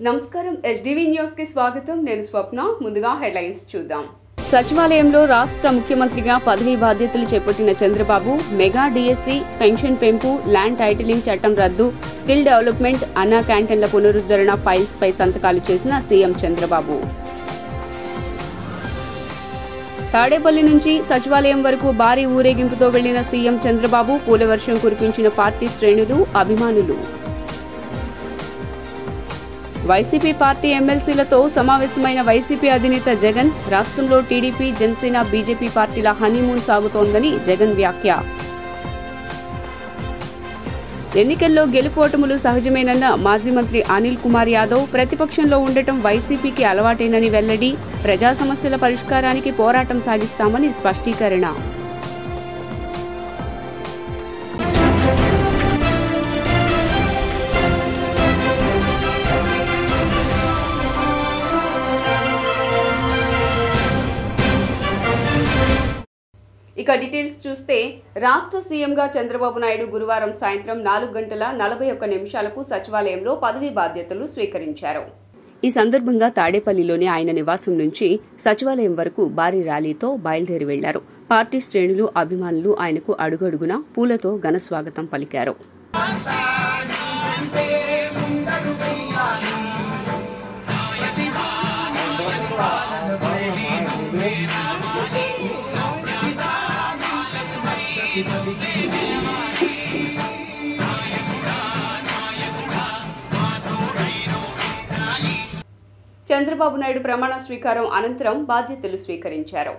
నమస్కారం SDV news కి స్వాగతం నేను స్వప్న ముందుగా హెడ్లైన్స్ చూద్దాం సచివాలయంలో రాష్ట్ర ముఖ్యమంత్రిగా పదవి బాధ్యతలు చేపట్టిన చంద్రబాబు మెగా డీఎస్సీ పెన్షన్ పెంపు ల్యాండ్ టైటిలింగ్ చట్టం రద్దు స్కిల్ డెవలప్మెంట్ అన్నా క్యాంటీన్ల పునరుద్ధరణ ఫైల్స్ పై సంతకాలు చేసిన సీఎం చంద్రబాబు తాడేపల్లి నుంచి సచివాలయం వరకు భారీ ఊరేగింపుతో వెళ్లిన సీఎం చంద్రబాబు పూలవర్షం కురిపించిన పార్టీ శ్రేణులు అభిమానులు వైసీపీ పార్టీ ఎమ్మెల్సీలతో సమావేశమైన వైసీపీ అధినేత జగన్ రాష్ట్రంలో టీడీపీ జనసేన బీజేపీ పార్టీల హనీమూన్ సాగుతోందని జగన్ వ్యాఖ్య ఎన్నికల్లో గెలుపోటములు సహజమేనన్న మాజీ మంత్రి అనిల్ కుమార్ యాదవ్ ప్రతిపక్షంలో ఉండటం వైసీపీకి అలవాటేనని వెల్లడి ప్రజా సమస్యల పరిష్కారానికి పోరాటం సాగిస్తామని స్పష్టీకరణ ఇక డీటెయిల్స్ చూస్తే రాష్ట్ర సీఎంగా చంద్రబాబు నాయుడు గురువారం సాయంత్రం 4:41 సచివాలయంలో పదవీ బాధ్యతలు స్వీకరించారు. ఈ సందర్భంగా తాడేపల్లిలోని ఆయన నివాసం నుంచి సచివాలయం వరకు భారీ ర్యాలీతో బయలుదేరి వెళ్లారు. పార్టీ శ్రేణులు అభిమానులు ఆయనకు అడుగడుగునా పూలతో ఘన స్వాగతం పలికారు. చంద్రబాబు నాయుడు ప్రమాణ స్వీకారం అనంతరం బాధ్యతలు స్వీకరించారు.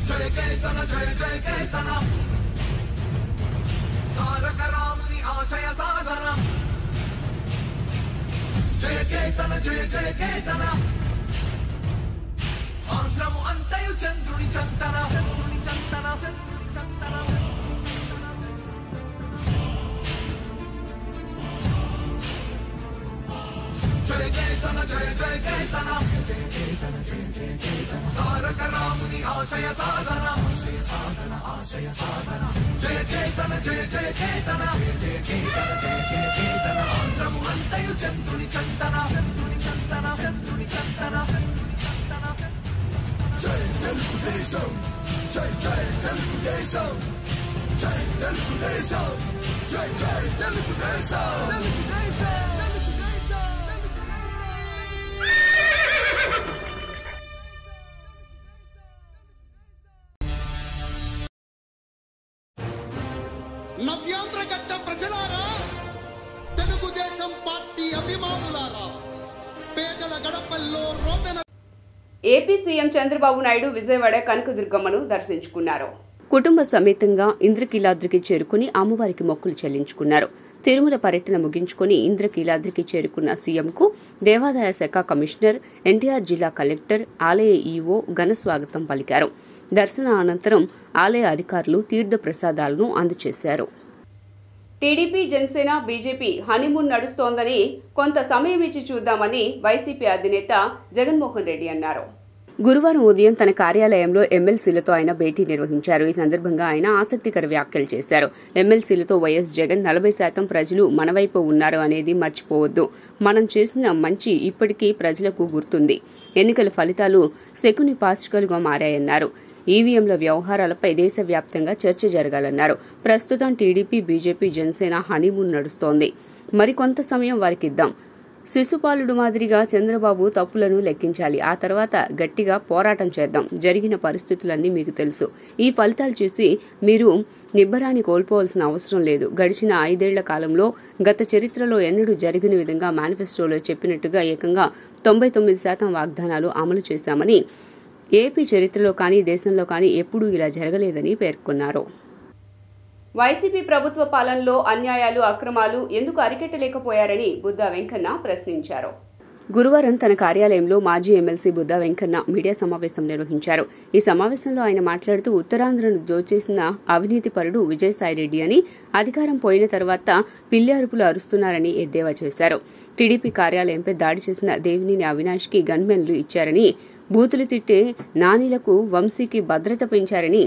జయ కేతన జయ జయ కేతన తారక రాముని ఆశయ సాధన జయ కేతన జయ జయ కేతన ఆంధ్రము అంతయు చంద్రుని చంతన చంద్రుని చంతన చంద్రుని చంతన జయ కేతన జయ జయ కేతన జయ కేతన జయ జయ కేతన తారక రాముని ఆశయ సాధన ఆశయ సాధన ఆశయ సాధన జయ కేతన జయ జయ కేతన జయ జయ కేతన జయ జయ కేతన ఆంధ్రము అంతయు చంద్రుని చంతన చంద్రుని చంతన చంద్రుని చంతన చంద్రుని చంతన జై తెలుగుదేశం జై జై తెలుగుదేశం జై తెలుగుదేశం జై జై తెలుగుదేశం తెలుగుదేశం నవ్యాంధ్ర గడ్డ ప్రజలారా తెలుగుదేశం పార్టీ అభిమానులారా పేదల గడపల్లో రోదన ఏపీ సీఎం చంద్రబాబు నాయుడు విజయవాడ కనకదుర్గమ్మను దర్శించుకున్నారు. కుటుంబ సమేతంగా ఇంద్రకీలాద్రికి చేరుకుని అమ్మవారికి మొక్కులు చెల్లించుకున్నారు. తిరుమల పర్యటన ముగించుకుని ఇంద్రకీలాద్రికి చేరుకున్న సీఎంకు దేవాదాయ శాఖ కమిషనర్, ఎన్టీఆర్ జిల్లా కలెక్టర్, ఆలయ ఈవో ఘన స్వాగతం పలికారు. దర్శన అనంతరం ఆలయ అధికారులు తీర్థ ప్రసాదాలను అందజేశారు. టీడీపీ జనసేన బీజేపీ హనీమూన్ నడుస్తోందని కొంత సమయం ఇచ్చి చూద్దామని వైసీపీ అధినేత జగన్మోహన్ రెడ్డి అన్నారు. గురువారం ఉదయం తన కార్యాలయంలో ఎమ్మెల్సీలతో ఆయన భేటీ నిర్వహించారు. ఈ సందర్భంగా ఆయన ఆసక్తికర వ్యాఖ్యలు చేశారు. ఎమ్మెల్సీలతో వైఎస్ జగన్ 40% ప్రజలు మనవైపు ఉన్నారు అనేది మర్చిపోవద్దు. మనం చేసిన మంచి ఇప్పటికీ ప్రజలకు గుర్తుంది. ఎన్నికల ఫలితాలు శకుని పాచికలుగా మారాయన్నారు. ఈవీఎంల వ్యవహారాలపై దేశవ్యాప్తంగా చర్చ జరగాలన్నారు. ప్రస్తుతం టీడీపీ, బీజేపీ, జనసేన హనీమూన్ నడుస్తోంది. మరికొంత సమయం వారికిద్దాం. శిశుపాలుడు మాదిరిగా చంద్రబాబు తప్పులను లెక్కించాలి. ఆ తర్వాత గట్టిగా పోరాటం చేద్దాం. జరిగిన పరిస్థితులన్నీ మీకు తెలుసు. ఈ ఫలితాలు చూసి మీరు నిబ్బరాన్ని కోల్పోవాల్సిన అవసరం లేదు. గడిచిన 5 ఏళ్ల కాలంలో గత చరిత్రలో ఎన్నడూ జరిగిన విధంగా మేనిఫెస్టోలో చెప్పినట్టుగా ఏకంగా 99% వాగ్దానాలు అమలు చేశామని, ఏపీ చరిత్రలో కానీ దేశంలో కానీ ఎప్పుడూ ఇలా జరగలేదని పేర్కొన్నారు. వైసీపీ ప్రభుత్వ పాలనలో అన్యాయాలు, అక్రమాలు ఎందుకు అరికట్టలేకపోయారని బుద్దా వెంకన్న ప్రశ్నించారు. గురువారం తన కార్యాలయంలో మాజీ ఎమ్మెల్సీ బుద్దా వెంకన్న మీడియా సమావేశం నిర్వహించారు. ఈ సమావేశంలో ఆయన మాట్లాడుతూ ఉత్తరాంధ్రను దోచేసిన అవినీతిపరుడు విజయసాయిరెడ్డి అని, అధికారం పోయిన తర్వాత పిల్లి అరుపులు అరుస్తున్నారని ఎద్దేవా చేశారు. టీడీపీ కార్యాలయంపై దాడి చేసిన దేవినేని అవినాష్ కి గన్మెన్లు ఇచ్చారని, బూతులు తిట్టే నానీలకు వంశీకి భద్రత పెంచారని,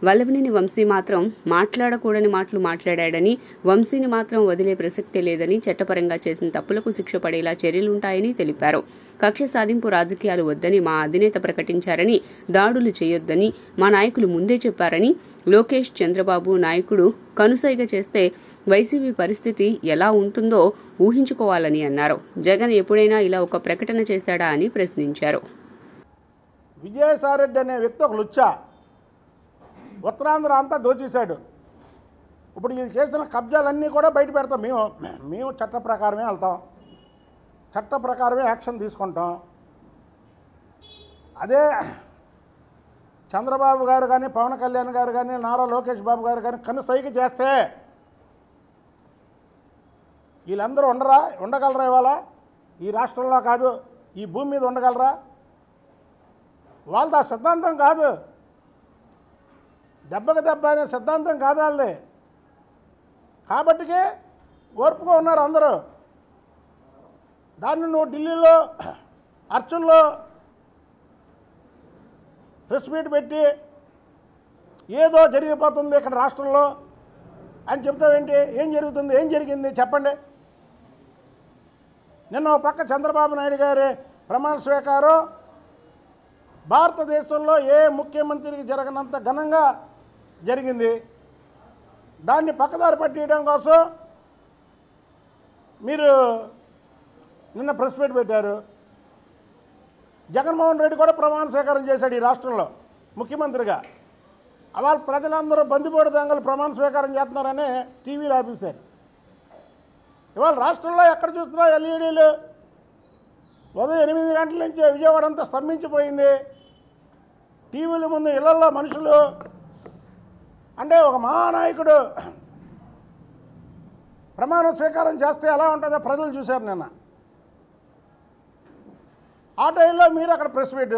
వల్లభనేని వంశీ మాత్రం మాట్లాడకూడని మాటలు మాట్లాడాడని, వంశీని మాత్రం వదిలే ప్రసక్తే లేదని, చట్టపరంగా చేసిన తప్పులకు శిక్ష పడేలా చర్యలుంటాయని తెలిపారు. కక్ష సాధింపు రాజకీయాలు వద్దని మా అధినేత ప్రకటించారని, దాడులు చేయొద్దని మా నాయకులు ముందే చెప్పారని, లోకేష్, చంద్రబాబు నాయకుడు కనుసైగ చేస్తే వైసీపీ పరిస్థితి ఎలా ఉంటుందో ఊహించుకోవాలని అన్నారు. జగన్ ఎప్పుడైనా ఇలా ఒక ప్రకటన చేశాడా అని ప్రశ్నించారు. విజయసాయిరెడ్డి అనే వ్యక్తి ఒక లుచ్చా, ఉత్తరాంధ్ర అంతా దోచేశాడు. ఇప్పుడు ఇది చేసిన కబ్జాలన్నీ కూడా బయట పెడతాం. మేము చట్ట ప్రకారమే వెళ్తాం, చట్ట ప్రకారమే యాక్షన్ తీసుకుంటాం. అదే చంద్రబాబు గారు కానీ, పవన్ కళ్యాణ్ గారు కానీ, నారా లోకేష్ బాబు గారు కానీ కనుసైగ చేస్తే వీళ్ళందరూ ఉండగలరా? ఇవాళ ఈ రాష్ట్రంలో కాదు, ఈ భూమి మీద ఉండగలరా? వాళ్ళది ఆ సిద్ధాంతం కాదు, దెబ్బకి దెబ్బ అనే సిద్ధాంతం కాదు వాళ్ళది. కాబట్టికే ఓర్పుగా ఉన్నారు అందరూ. దాన్ని నువ్వు ఢిల్లీలో అర్చుల్లో ప్రెస్ మీట్ పెట్టి ఏదో జరిగిపోతుంది ఇక్కడ రాష్ట్రంలో అని చెప్తావేంటి? ఏం జరుగుతుంది, ఏం జరిగింది చెప్పండి. నిన్న ఒక పక్క చంద్రబాబు నాయుడు గారి ప్రమాణ స్వీకారం భారతదేశంలో ఏ ముఖ్యమంత్రికి జరగనంత ఘనంగా జరిగింది. దాన్ని పక్కదారి పట్టియడం కోసం మీరు నిన్న ప్రెస్ మీట్ పెట్టారు. జగన్మోహన్ రెడ్డి కూడా ప్రమాణ స్వీకారం చేశాడు ఈ రాష్ట్రంలో ముఖ్యమంత్రిగా. వాళ్ళ ప్రజలందరూ బందిపోటు దొంగలు ప్రమాణ స్వీకారం చేస్తున్నారని టీవీలో ఆపేశారు. ఇవాళ రాష్ట్రంలో ఎక్కడ చూస్తున్నా ఎల్ఈడీలు. ఉదయం 8 గంటల నుంచి విజయవాడ అంతా స్తంభించిపోయింది. టీవీల ముందు ఇళ్లలో మనుషులు. అంటే ఒక మహానాయకుడు ప్రమాణ స్వీకారం చేస్తే ఎలా ఉంటుందో ప్రజలు చూశారు నిన్న. ఆ టైంలో మీరు అక్కడ ప్రెస్ మీట్.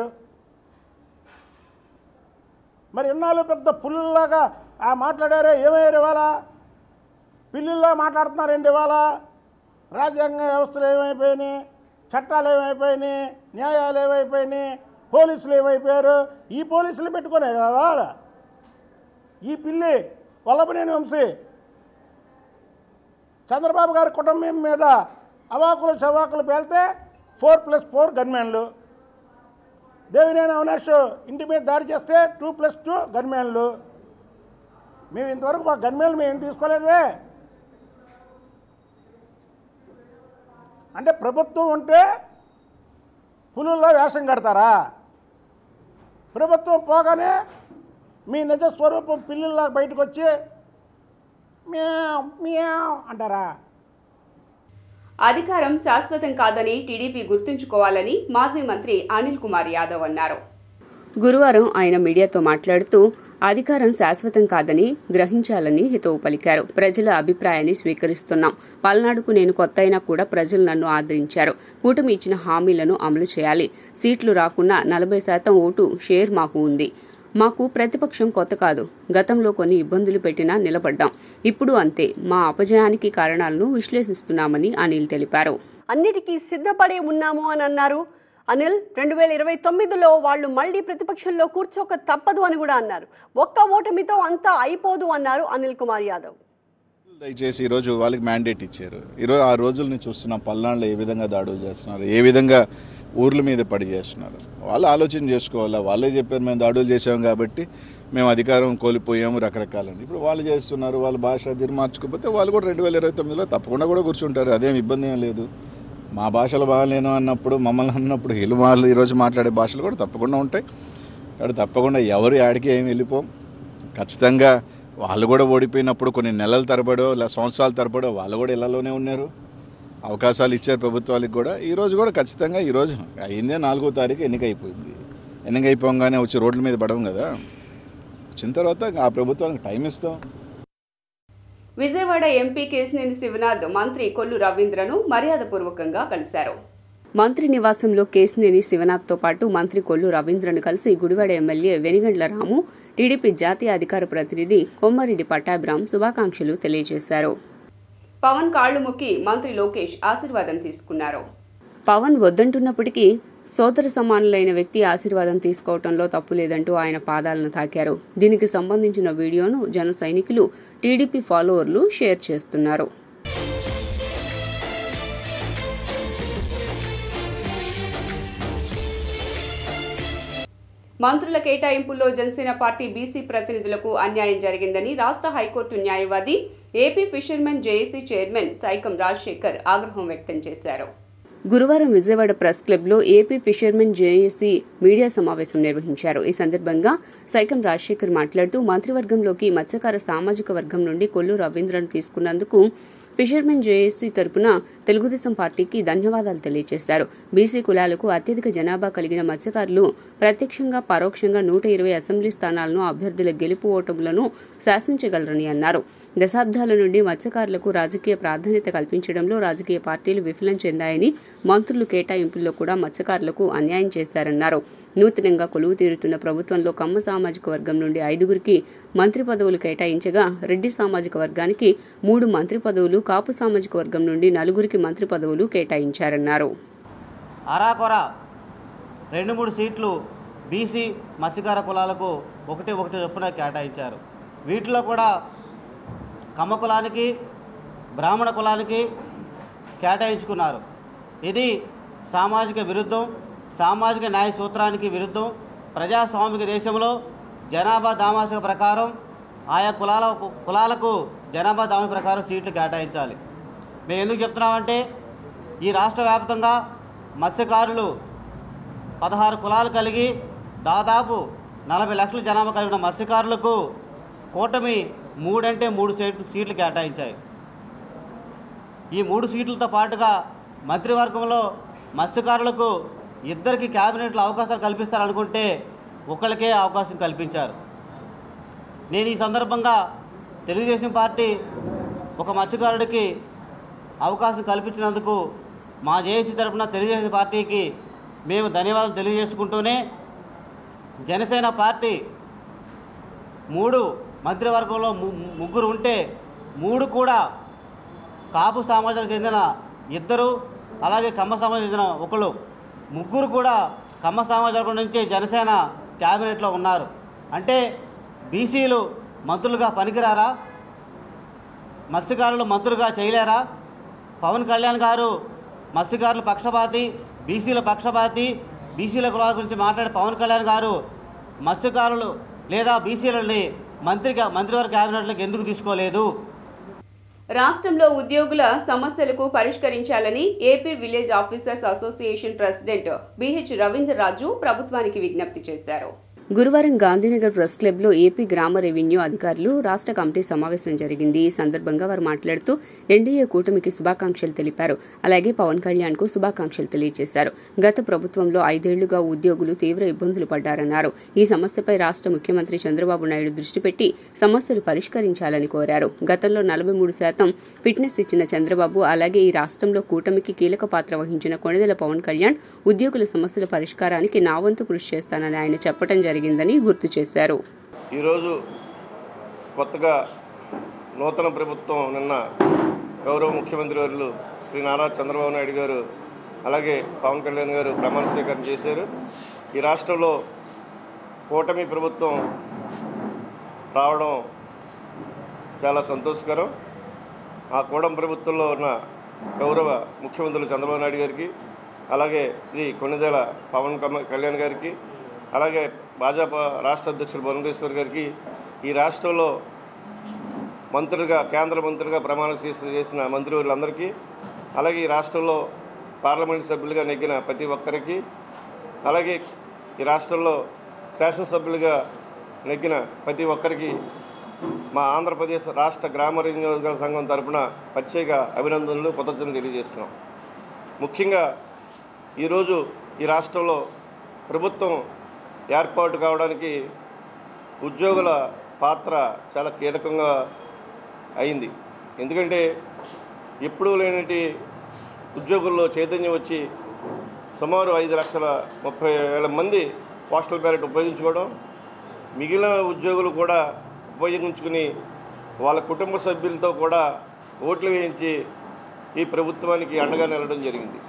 మరి ఇన్నాళ్ళు పెద్ద పుల్లులాగా మాట్లాడారే, ఏమయ్యారు ఇవాళ? పిల్లిల్లా మాట్లాడుతున్నారండి ఇవాళ. రాజ్యాంగ వ్యవస్థలు ఏమైపోయినాయి, చట్టాలు ఏమైపోయినాయి, న్యాయాలు ఏమైపోయినాయి, పోలీసులు ఏమైపోయారు? ఈ పోలీసులు పెట్టుకునే కదా ఈ పిల్లి వల్లభనేని వంశీ చంద్రబాబు గారి కుటుంబం మీద అవాకులు చవాకులు పేలితే 4+4 గన్మెన్లు. దేవినేని అవినాష్ ఇంటి మీద దాడి చేస్తే 2+2 గన్మెన్లు. మేము ఇంతవరకు మా గన్మెన్లు మేము తీసుకోలేదే. అంటే ప్రభుత్వం ఉంటే పులుల్లో వేషం కడతారా? ప్రభుత్వం పోగానే మీ నిజ స్వరూపం పిల్లిల్లా బయటకు వచ్చి మ్యావ్ మ్యావ్ అంటారా? అధికారం శాశ్వతం కాదని టీడీపీ గుర్తుంచుకోవాలని మాజీ మంత్రి అనిల్ కుమార్ యాదవ్ అన్నారు. గురువారం ఆయన మీడియాతో మాట్లాడుతూ అధికారం శాశ్వతం కాదని గ్రహించాలని హితవు పలికారు. ప్రజల అభిప్రాయాన్ని స్వీకరిస్తున్నాం. పల్నాడుకు నేను కొత్త అయినా కూడా ప్రజలు నన్ను ఆదరించారు. కూటమి ఇచ్చిన హామీలను అమలు చేయాలి. సీట్లు రాకున్నా 40% ఓటు షేర్ మాకు ఉంది. మాకు ప్రతిపక్షం కొత్త కాదు. గతంలో కొన్ని ఇబ్బందులు పెట్టినా నిలబడ్డాం. ఇప్పుడు అంతే. మా అపజయానికి కారణాలను విశ్లేషిస్తున్నామని అనిల్ తెలిపారు. అన్నిటికీ సిద్ధపడే ఉన్నాము అని అన్నారు. అనిల్ 2029లో వాళ్ళు మళ్ళీ ప్రతిపక్షంలో కూర్చోక తప్పదు అని కూడా అన్నారు. ఒక్క ఓటమితో అంతా అయిపోదు అన్నారు అనిల్ కుమార్ యాదవ్. దయచేసి ఈరోజు వాళ్ళకి మ్యాండేట్ ఇచ్చారు. ఈరోజు ఆ రోజుల్ని చూస్తున్నాం. పల్నాడులో ఏ విధంగా దాడులు చేస్తున్నారు, ఏ విధంగా ఊర్ల మీద పడి చేస్తున్నారు. వాళ్ళు ఆలోచన చేసుకోవాలా. వాళ్ళే చెప్పారు మేము దాడులు చేసాం కాబట్టి మేము అధికారం కోల్పోయాము రకరకాలని. ఇప్పుడు వాళ్ళు చేస్తున్నారు. వాళ్ళ భాష తీరు మార్చుకోకపోతే వాళ్ళు కూడా 2029లో తప్పకుండా కూడా కూర్చుంటారు. అదేం ఇబ్బంది ఏం లేదు. మా భాషలు బాగాలేను అన్నప్పుడు, మమ్మల్ని అన్నప్పుడు వాళ్ళు ఈరోజు మాట్లాడే భాషలు కూడా తప్పకుండా ఉంటాయి. కాబట్టి తప్పకుండా ఎవరు యాడికి ఏమి వెళ్ళిపోం. ఖచ్చితంగా వాళ్ళు కూడా ఓడిపోయినప్పుడు కొన్ని నెలల తరబడో లేదా సంవత్సరాల తరబడో వాళ్ళు కూడా ఇళ్లలోనే ఉన్నారు. అవకాశాలు ఇచ్చారు ప్రభుత్వాలకు కూడా. ఈరోజు కూడా ఖచ్చితంగా ఈరోజు అయిందే 4వ తారీఖు ఎన్నిక అయిపోయింది. ఎన్నిక అయిపోగానే వచ్చి రోడ్ల మీద పడడం కదా. వచ్చిన తర్వాత ఆ ప్రభుత్వానికి టైం ఇస్తాం. విజయవాడ ఎంపీ కేశినేని శివనాథ్ మంత్రి కొల్లు రవీంద్రను మర్యాదపూర్వకంగా కలిశారు. మంత్రి నివాసంలో కేశినేని శివనాథ్తో పాటు మంత్రి కొల్లు రవీంద్రను కలిసి గుడివాడ ఎమ్మెల్యే వెనిగండ్ల రాము, టీడీపీ జాతీయ అధికార ప్రతినిధి కొమ్మారెడ్డి పట్టాభిరామ్ శుభాకాంక్షలు తెలియజేశారు. పవన్ కాళ్లు మొక్కి మంత్రి లోకేష్ ఆశీర్వాదం తీసుకున్నారు. పవన్ వద్దంటున్నప్పటికీ సోదర సమానులైన వ్యక్తి ఆశీర్వాదం తీసుకోవడంలో తప్పు లేదంటూ ఆయన పాదాలను తాకారు. దీనికి సంబంధించిన వీడియోను జన సైనికులు, టీడీపీ ఫాలోవర్లు షేర్ చేస్తున్నారు. మంత్రుల కేటాయింపుల్లో జనసేన పార్టీ బీసీ ప్రతినిధులకు అన్యాయం జరిగిందని రాష్ట్ర హైకోర్టు న్యాయవాది, AP fishermen JAC chairman Saikam Rajasekhar ఆగ్రహం వ్యక్తం చేశారు. గురువారం విజయవాడ ప్రెస్ క్లబ్లో ఏపీ ఫిషర్మెన్ జేఏసీ మీడియా సమావేశం నిర్వహించారు. ఈ సందర్భంగా సైకం రాజశేఖర్ మాట్లాడుతూ మంత్రివర్గంలోకి మత్స్యకార సామాజిక వర్గం నుండి కొల్లు రవీంద్రను తీసుకున్నందుకు ఫిషర్మెన్ జేఏసీ తరపున తెలుగుదేశం పార్టీకి ధన్యవాదాలు తెలియజేశారు. బీసీ కులాలకు అత్యధిక జనాభా కలిగిన మత్స్యకారులు ప్రత్యక్షంగా, పరోక్షంగా 120 అసెంబ్లీ స్థానాలను, అభ్యర్థుల గెలుపు ఓటములను శాసించగలరని అన్నారు. దశాబ్దాల నుండి మత్స్యకారులకు రాజకీయ ప్రాధాన్యత కల్పించడంలో రాజకీయ పార్టీలు విఫలం చెందాయని, మంత్రులు కేటాయింపుల్లో కూడా మత్స్యకారులకు అన్యాయం చేశారన్నారు. నూతనంగా కొలువు తీరుతున్న ప్రభుత్వంలో కమ్మ సామాజిక వర్గం నుండి 5గురికి మంత్రి పదవులు కేటాయించగా, రెడ్డి సామాజిక వర్గానికి 3 మంత్రి పదవులు, కాపు సామాజిక వర్గం నుండి 4గురికి మంత్రి పదవులు కేటాయించారన్నారు. అరాకొర 2-3 సీట్లు బీసీ మత్స్యకార కులాలకు 1-1 చొప్పున కేటాయించారు. వీటిలో కూడా కమ్మ కులానికి, బ్రాహ్మణ కులానికి కేటాయించుకున్నారు. ఇది సామాజిక విరుద్ధం, సామాజిక న్యాయ సూత్రానికి విరుద్ధం. ప్రజాస్వామిక దేశంలో జనాభా దామాషిక ప్రకారం ఆయా కులాలకు జనాభా దామాషిక ప్రకారం సీట్లు కేటాయించాలి. మేము ఎందుకు చెప్తున్నామంటే, ఈ రాష్ట్ర వ్యాప్తంగా మత్స్యకారులు 16 కులాలు కలిగి దాదాపు 40 లక్షల జనాభా కలిగిన మత్స్యకారులకు కూటమి 3 అంటే 3 సీట్లు కేటాయించాయి. ఈ 3 సీట్లతో పాటుగా మంత్రివర్గంలో మత్స్యకారులకు 2కి క్యాబినెట్లో అవకాశాలు కల్పిస్తారనుకుంటే ఒకళ్ళకే అవకాశం కల్పించారు. నేను ఈ సందర్భంగా తెలుగుదేశం పార్టీ ఒక మత్స్యకారుడికి అవకాశం కల్పించినందుకు మా జేఏసీ తరఫున తెలుగుదేశం పార్టీకి మేము ధన్యవాదాలు తెలియజేసుకుంటూనే, జనసేన పార్టీ 3 మంత్రివర్గంలో 3 ఉంటే 3 కూడా కాపు సమాజానికి చెందిన 2, అలాగే కమ్మ సమాజానికి చెందిన 1, 3 కూడా కమ్మ సమాజం నుంచి జనసేన క్యాబినెట్లో ఉన్నారు. అంటే బీసీలు మంత్రులుగా పనికిరారా? మత్స్యకారులు మంత్రులుగా చేయలేరా? పవన్ కళ్యాణ్ గారు మత్స్యకారుల పక్షపాతి, బీసీల పక్షపాతి, బీసీల కులాల గురించి మాట్లాడే పవన్ కళ్యాణ్ గారు మత్స్యకారులు లేదా బీసీలని మంత్రివర్గ క్యాబినెట్లోకి ఎందుకు తీసుకోలేదు? రాష్ట్రంలో ఉద్యోగుల సమస్యలకు పరిష్కరించాలని AP village officers association president BH Ravindraraju ప్రభుత్వానికి విజ్ఞప్తి చేశారు. గురువారం గాంధీనగర్ ప్రెస్ క్లబ్లో ఏపీ గ్రామ రెవెన్యూ అధికారులు రాష్ట్ర కమిటీ సమావేశం జరిగింది. ఈ సందర్భంగా వారు మాట్లాడుతూ ఎన్డీఏ కూటమికి శుభాకాంక్షలు తెలిపారు. అలాగే పవన్ కళ్యాణ్కు శుభాకాంక్షలు తెలియజేశారు. గత ప్రభుత్వంలో 5 ఏళ్లుగా ఉద్యోగులు తీవ్ర ఇబ్బందులు పడ్డారన్నారు. ఈ సమస్యపై రాష్ట్ర ముఖ్యమంత్రి చంద్రబాబు నాయుడు దృష్టి పెట్టి సమస్యలు పరిష్కరించాలని కోరారు. గతంలో 43% ఫిట్నెస్ ఇచ్చిన చంద్రబాబు, అలాగే ఈ రాష్ట్రంలో కూటమికి కీలక పాత్ర వహించిన కొణిదెల పవన్ కళ్యాణ్ ఉద్యోగుల సమస్యల పరిష్కారానికి నా వంతు కృషి చేస్తానని ఆయన చెప్పడం జరిగిందని గుర్తు చేశారు. ఈరోజు కొత్తగా నూతన ప్రభుత్వం నిన్న గౌరవ ముఖ్యమంత్రి వర్యులు శ్రీ నారా చంద్రబాబు నాయుడు గారు అలాగే పవన్ కళ్యాణ్ గారు ప్రమాణ స్వీకారం చేశారు. ఈ రాష్ట్రంలో కూటమి ప్రభుత్వం రావడం చాలా సంతోషకరం. ఆ కూటమి ప్రభుత్వంలో ఉన్న గౌరవ ముఖ్యమంత్రులు చంద్రబాబు నాయుడు గారికి, అలాగే శ్రీ కొణిదెల పవన్ కళ్యాణ్ గారికి, అలాగే భాజపా రాష్ట్ర అధ్యక్షులు భువనేశ్వర్ గారికి, ఈ రాష్ట్రంలో మంత్రులుగా కేంద్ర మంత్రులుగా ప్రమాణ చేసిన మంత్రులందరికీ, అలాగే ఈ రాష్ట్రంలో పార్లమెంట్ సభ్యులుగా నెగ్గిన ప్రతి ఒక్కరికి, అలాగే ఈ రాష్ట్రంలో శాసనసభ్యులుగా నెగ్గిన ప్రతి ఒక్కరికి మా ఆంధ్రప్రదేశ్ రాష్ట్ర గ్రామ వినియోగ సంఘం తరఫున ప్రత్యేక అభినందనలు, కృతజ్ఞతలు తెలియజేస్తున్నాం. ముఖ్యంగా ఈరోజు ఈ రాష్ట్రంలో ప్రభుత్వం ఏర్పాటు కావడానికి ఉద్యోగుల పాత్ర చాలా కీలకంగా అయింది. ఎందుకంటే ఎప్పుడూ లేనటి ఉద్యోగుల్లో చైతన్యం వచ్చి సుమారు 5,30,000 మంది పోస్టల్ బ్యాలెట్ ఉపయోగించుకోవడం, మిగిలిన ఉద్యోగులు కూడా ఉపయోగించుకుని వాళ్ళ కుటుంబ సభ్యులతో కూడా ఓట్లు వేయించి ఈ ప్రభుత్వానికి అండగా నిలవడం జరిగింది.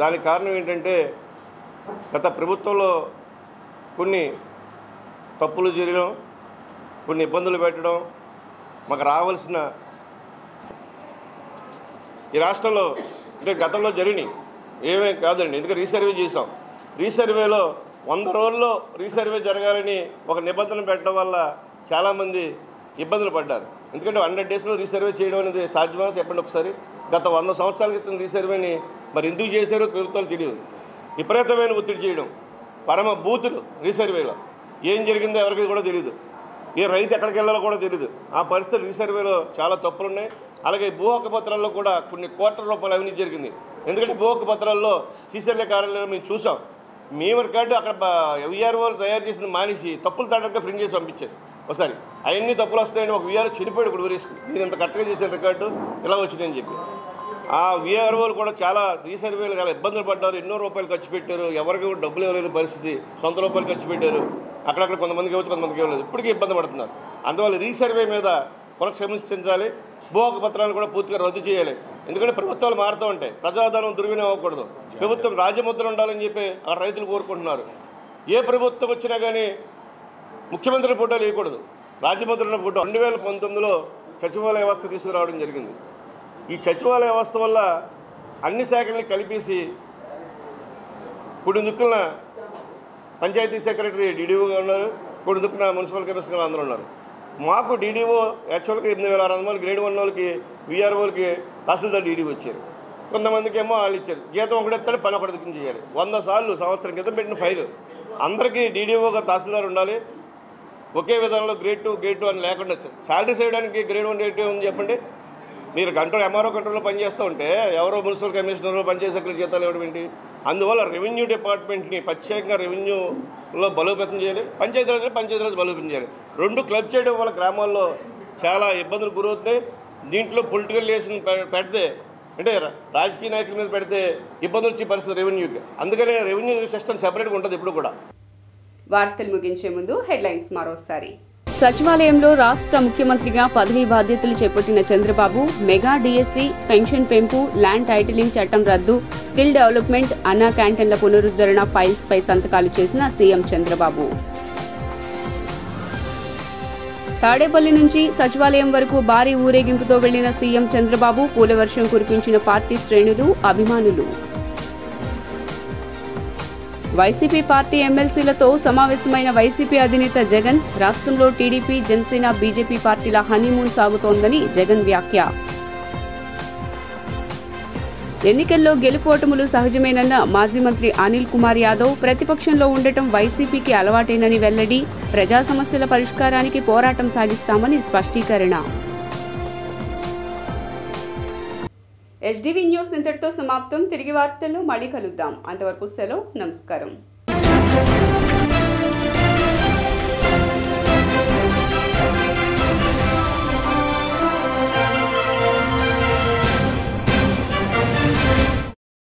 దానికి కారణం ఏంటంటే గత ప్రభుత్వంలో కొన్ని తప్పులు జరగడం, కొన్ని ఇబ్బందులు పెట్టడం, మాకు రావాల్సిన ఈ రాష్ట్రంలో అంటే గతంలో జరిగినాయి ఏమేం కాదండి. ఎందుకంటే రీసర్వే చేసాం. రీసర్వేలో 100 రోజుల్లో రీసర్వే జరగాలని ఒక నిబంధన పెట్టడం వల్ల చాలామంది ఇబ్బందులు పడ్డారు. ఎందుకంటే 100 డేస్లో రీసర్వే చేయడం అనేది సాధ్యమని చెప్పండి ఒకసారి. గత 100 సంవత్సరాల క్రితం రీసర్వేని మరి ఎందుకు చేశారో ప్రభుత్వాలు తెలియదు. విపరీతమైన ఒత్తిడి చేయడం, పరమ బూతులు రీసర్వేలో ఏం జరిగిందో ఎవరికి కూడా తెలియదు. ఏ రైతు ఎక్కడికి వెళ్ళాలో కూడా తెలియదు. ఆ పరిస్థితి రీసర్వేలో చాలా తప్పులు ఉన్నాయి. అలాగే భూ హక్కు పత్రాల్లో కూడా కొన్ని కోట్ల రూపాయలు అవినీతి జరిగింది. ఎందుకంటే భూ హక్కు పత్రాల్లో సీసీఎల్ఏ కార్యాలయంలో మేము చూసాం. మేము రికార్డు అక్కడ విఆర్ఓలు తయారు చేసిన మానేసి తప్పులు తాటగా ప్రింట్ చేసి పంపించారు. ఒకసారి అవన్నీ తప్పులు వస్తాయని ఒక విఆర్ఓ చనిపోయాడు కూడా ఊరేసుకుని, నేను ఇంత కరెక్ట్గా చేసిన రికార్డు ఇలా వచ్చిందని చెప్పి. ఆ విఆర్ఓలు కూడా చాలా రీసర్వేలు చాలా ఇబ్బందులు పడ్డారు. ఎన్నో రూపాయలు ఖర్చు పెట్టారు. ఎవరికి కూడా డబ్బులు ఇవ్వలేని పరిస్థితి. సొంత రూపాయలు ఖర్చు పెట్టారు. అక్కడక్కడ కొంతమందికి ఇవ్వచ్చు, కొంతమందికి ఇవ్వలేదు. ఇప్పటికీ ఇబ్బంది పడుతున్నారు. అందువల్ల రీసర్వే మీద పునఃసమీక్షించాలి. భూ హక్కు పత్రాలను కూడా పూర్తిగా రద్దు చేయాలి. ఎందుకంటే ప్రభుత్వాలు మారుతూ ఉంటాయి. ప్రజాధనం దుర్వినియోగం అవ్వకూడదు. ప్రభుత్వం రాజముద్ర ఉండాలని చెప్పి ఆ రైతులు కోరుకుంటున్నారు. ఏ ప్రభుత్వం వచ్చినా కానీ ముఖ్యమంత్రి ఫోటోలు వేయకూడదు, రాజముద్ర ఫోటో. 2019లో సచివాలయ వ్యవస్థ తీసుకురావడం జరిగింది. ఈ సచివాలయ వ్యవస్థ వల్ల అన్ని శాఖల్ని కలిపేసి కొన్ని దిక్కున పంచాయతీ సెక్రటరీ డీడీఓగా ఉన్నారు, కొన్ని దిక్కున మున్సిపల్ కమిషనర్గా అందరూ ఉన్నారు. మాకు డీడీఓ యాక్చువల్గా 8,600 గ్రేడ్ 1 వాళ్ళకి విఆర్ఓలకి తహసీల్దార్ డీడీఓ వచ్చారు. కొంతమందికి ఏమో వాళ్ళు ఇచ్చారు. జీతం ఒకటి ఇస్తాడు, పని ఒకటి దిక్కు చేయాలి. 100 సార్లు సంవత్సరం క్రితం పెట్టిన ఫైలు. అందరికీ డీడీఓగా తహసీల్దార్ ఉండాలి. ఒకే విధానంలో గ్రేడ్ 2 గ్రేడ్ 2 అని లేకుండా శాలరీస్ వేయడానికి గ్రేడ్ 1 గ్రేడ్ 2 ఉంది చెప్పండి. మీరు ఎంఆర్ఓ కంట్రోల్లో పనిచేస్తూ ఉంటే ఎవరో మున్సిపల్ కమిషనర్ పంచాయతీ సెక్రటరీ జీతాలు ఇవ్వడం ఏంటి? అందువల్ల రెవెన్యూ డిపార్ట్మెంట్ని ప్రత్యేకంగా రెవెన్యూలో బలోపేతం చేయాలి. పంచాయతీరాజ్ బలోపేతం చేయాలి. రెండు క్లబ్ చేయడం వల్ల గ్రామాల్లో చాలా ఇబ్బందులు గురవుతున్నాయి. దీంట్లో పొలిటికల్ రిలేషన్ పెడితే అంటే రాజకీయ నాయకుల మీద పెడితే ఇబ్బందులు వచ్చే పరిస్థితి రెవెన్యూకి. అందుకనే రెవెన్యూ సిస్టమ్ సెపరేట్గా ఉంటుంది ఇప్పుడు కూడా. వార్తలు ముగించే ముందు హెడ్లైన్స్ మరోసారి. సచివాలయంలో రాష్ట్ర ముఖ్యమంత్రిగా పదవీ బాధ్యతలు చేపట్టిన చంద్రబాబు మెగా డీఎస్సీ, పెన్షన్ పెంపు, ల్యాండ్ టైటిలింగ్ చట్టం రద్దు, స్కిల్ డెవలప్మెంట్, అన్నా క్యాంటీన్ల పునరుద్ధరణ ఫైల్స్ పై సంతకాలు చేసిన సీఎం చంద్రబాబు. తాడేపల్లి నుంచి సచివాలయం వరకు భారీ ఊరేగింపుతో వెళ్లిన సీఎం చంద్రబాబు, పూలవర్షం కురిపించిన పార్టీ శ్రేణులు, అభిమానులు. వైసీపీ పార్టీ ఎమ్మెల్సీలతో సమావేశమైన వైసీపీ అధినేత జగన్, రాష్ట్రంలో టీడీపీ, జనసేన, బీజేపీ పార్టీల హనీమూన్ సాగుతోందని జగన్ వ్యాఖ్య. ఎన్నికల్లో గెలుపోటములు సహజమేనన్న మాజీ మంత్రి అనిల్ కుమార్ యాదవ్, ప్రతిపక్షంలో ఉండటం వైసీపీకి అలవాటేనని వెల్లడి, ప్రజా సమస్యల పరిష్కారానికి పోరాటం సాగిస్తామని స్పష్టీకరణ. HDV న్యూస్ ఇంతటితో సమాప్తం. తిరిగి వార్తల్లో మళ్ళీ కలుద్దాం. అంతవరకు సెలవు. నమస్కారం.